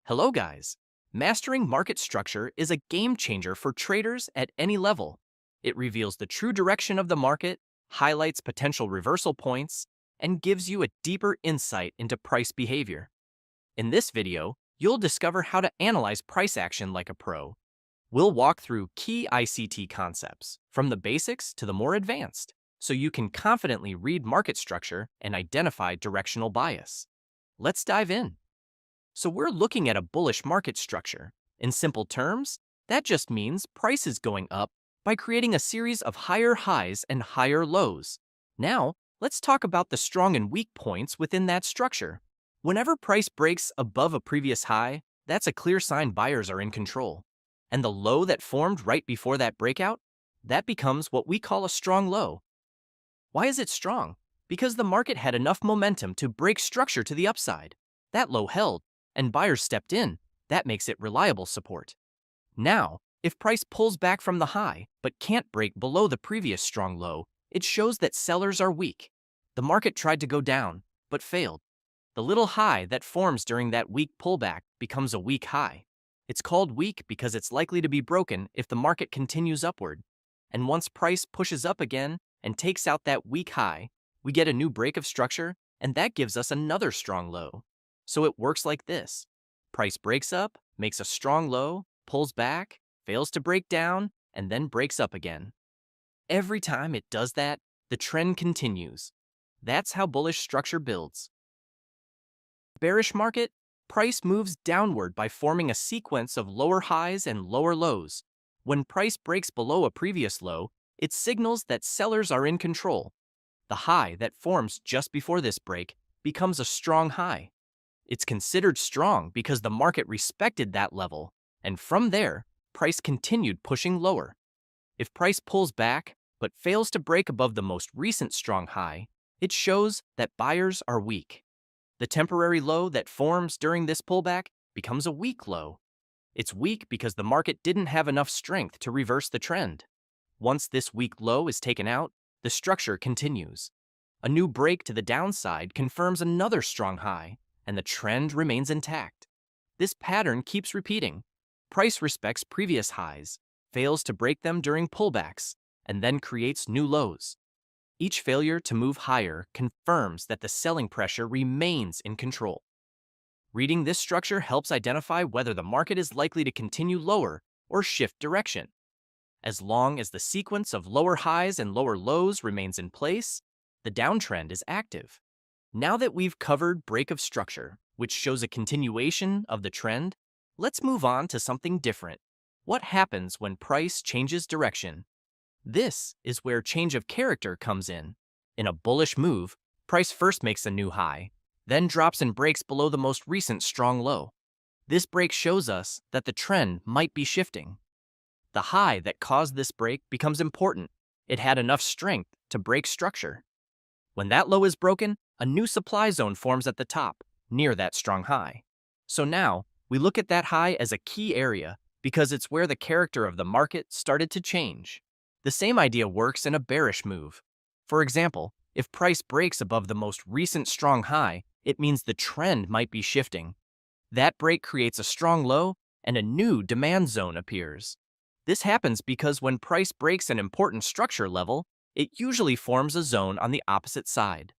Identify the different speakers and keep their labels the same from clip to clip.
Speaker 1: Hello guys! Mastering market structure is a game changer for traders at any level. It reveals the true direction of the market, highlights potential reversal points, and gives you a deeper insight into price behavior. In this video, you'll discover how to analyze price action like a pro. We'll walk through key ICT concepts, from the basics to the more advanced, so you can confidently read market structure and identify directional bias. Let's dive in. So we're looking at a bullish market structure. In simple terms, that just means price is going up by creating a series of higher highs and higher lows. Now, let's talk about the strong and weak points within that structure. Whenever price breaks above a previous high, that's a clear sign buyers are in control. And the low that formed right before that breakout, that becomes what we call a strong low. Why is it strong? Because the market had enough momentum to break structure to the upside. That low held, and buyers stepped in. That makes it reliable support. Now, if price pulls back from the high but can't break below the previous strong low, it shows that sellers are weak. The market tried to go down, but failed. The little high that forms during that weak pullback becomes a weak high. It's called weak because it's likely to be broken if the market continues upward. And once price pushes up again and takes out that weak high, we get a new break of structure, and that gives us another strong low. So it works like this. Price breaks up, makes a strong low, pulls back, fails to break down, and then breaks up again. Every time it does that, the trend continues. That's how bullish structure builds. Bearish market, price moves downward by forming a sequence of lower highs and lower lows. When price breaks below a previous low, it signals that sellers are in control. The high that forms just before this break becomes a strong high. It's considered strong because the market respected that level, and from there, price continued pushing lower. If price pulls back, but fails to break above the most recent strong high, it shows that buyers are weak. The temporary low that forms during this pullback becomes a weak low. It's weak because the market didn't have enough strength to reverse the trend. Once this weak low is taken out, the structure continues. A new break to the downside confirms another strong high, and the trend remains intact. This pattern keeps repeating. Price respects previous highs, fails to break them during pullbacks, and then creates new lows. Each failure to move higher confirms that the selling pressure remains in control. Reading this structure helps identify whether the market is likely to continue lower or shift direction. As long as the sequence of lower highs and lower lows remains in place, the downtrend is active. Now that we've covered break of structure, which shows a continuation of the trend, let's move on to something different. What happens when price changes direction? This is where change of character comes in. In a bullish move, price first makes a new high, then drops and breaks below the most recent strong low. This break shows us that the trend might be shifting. The high that caused this break becomes important. It had enough strength to break structure. When that low is broken, a new supply zone forms at the top, near that strong high. So now, we look at that high as a key area because it's where the character of the market started to change. The same idea works in a bearish move. For example, if price breaks above the most recent strong high, it means the trend might be shifting. That break creates a strong low, and a new demand zone appears. This happens because when price breaks an important structure level, it usually forms a zone on the opposite side.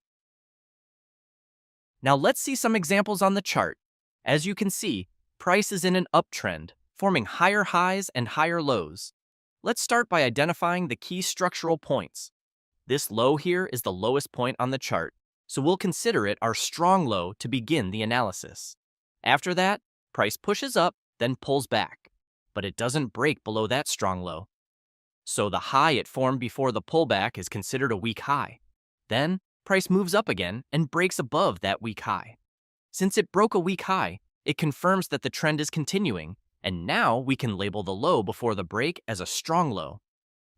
Speaker 1: Now let's see some examples on the chart. As you can see, price is in an uptrend, forming higher highs and higher lows. Let's start by identifying the key structural points. This low here is the lowest point on the chart, so we'll consider it our strong low to begin the analysis. After that, price pushes up, then pulls back, but it doesn't break below that strong low. So the high it formed before the pullback is considered a weak high. Then, price moves up again and breaks above that weak high. Since it broke a weak high, it confirms that the trend is continuing, and now we can label the low before the break as a strong low.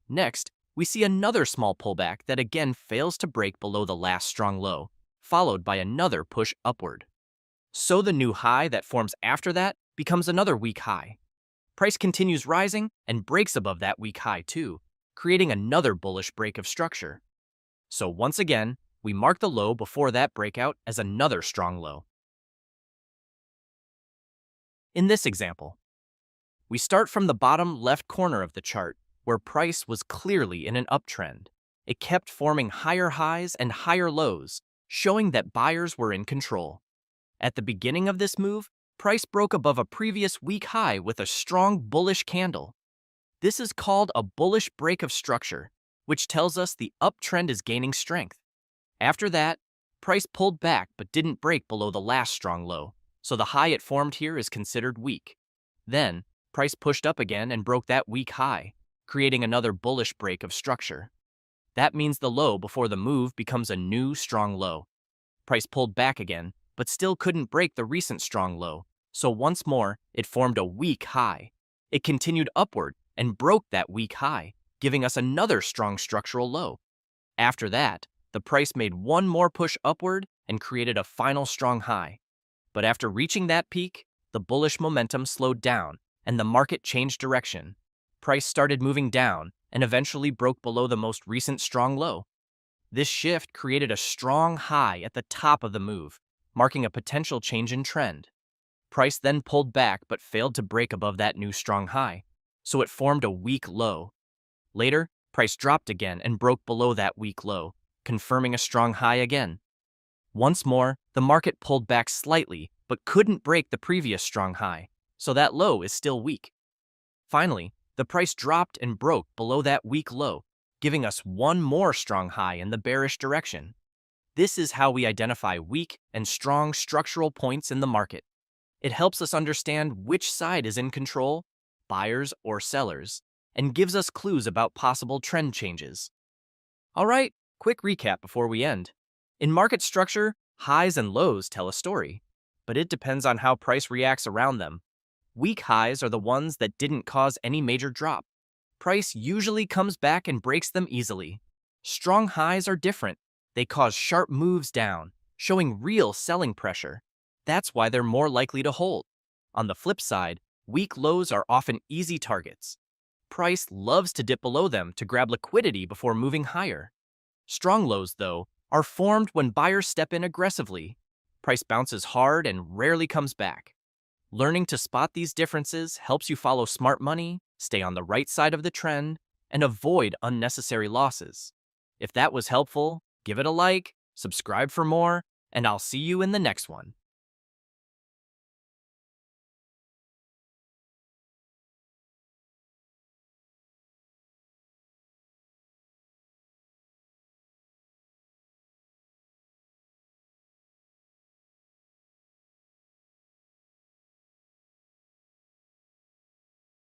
Speaker 1: Next, we see another small pullback that again fails to break below the last strong low, followed by another push upward. So the new high that forms after that becomes another weak high. Price continues rising and breaks above that weak high too, creating another bullish break of structure. So once again, we mark the low before that breakout as another strong low. In this example, we start from the bottom left corner of the chart, where price was clearly in an uptrend. It kept forming higher highs and higher lows, showing that buyers were in control. At the beginning of this move, price broke above a previous week high with a strong bullish candle. This is called a bullish break of structure, which tells us the uptrend is gaining strength. After that, price pulled back but didn't break below the last strong low, so the high it formed here is considered weak. Then, price pushed up again and broke that weak high, creating another bullish break of structure. That means the low before the move becomes a new strong low. Price pulled back again, but still couldn't break the recent strong low, so once more, it formed a weak high. It continued upward and broke that weak high, giving us another strong structural low. After that, the price made one more push upward and created a final strong high. But after reaching that peak, the bullish momentum slowed down and the market changed direction. Price started moving down and eventually broke below the most recent strong low. This shift created a strong high at the top of the move, marking a potential change in trend. Price then pulled back but failed to break above that new strong high, so it formed a weak low. Later, price dropped again and broke below that weak low, confirming a strong high again. Once more, the market pulled back slightly but couldn't break the previous strong high, so that low is still weak. Finally, the price dropped and broke below that weak low, giving us one more strong high in the bearish direction. This is how we identify weak and strong structural points in the market. It helps us understand which side is in control, buyers or sellers, and gives us clues about possible trend changes. All right, quick recap before we end. In market structure, highs and lows tell a story, but it depends on how price reacts around them. Weak highs are the ones that didn't cause any major drop. Price usually comes back and breaks them easily. Strong highs are different. They cause sharp moves down, showing real selling pressure. That's why they're more likely to hold. On the flip side, weak lows are often easy targets. Price loves to dip below them to grab liquidity before moving higher. Strong lows, though, are formed when buyers step in aggressively. Price bounces hard and rarely comes back. Learning to spot these differences helps you follow smart money, stay on the right side of the trend, and avoid unnecessary losses. If that was helpful, give it a like, subscribe for more, and I'll see you in the next one.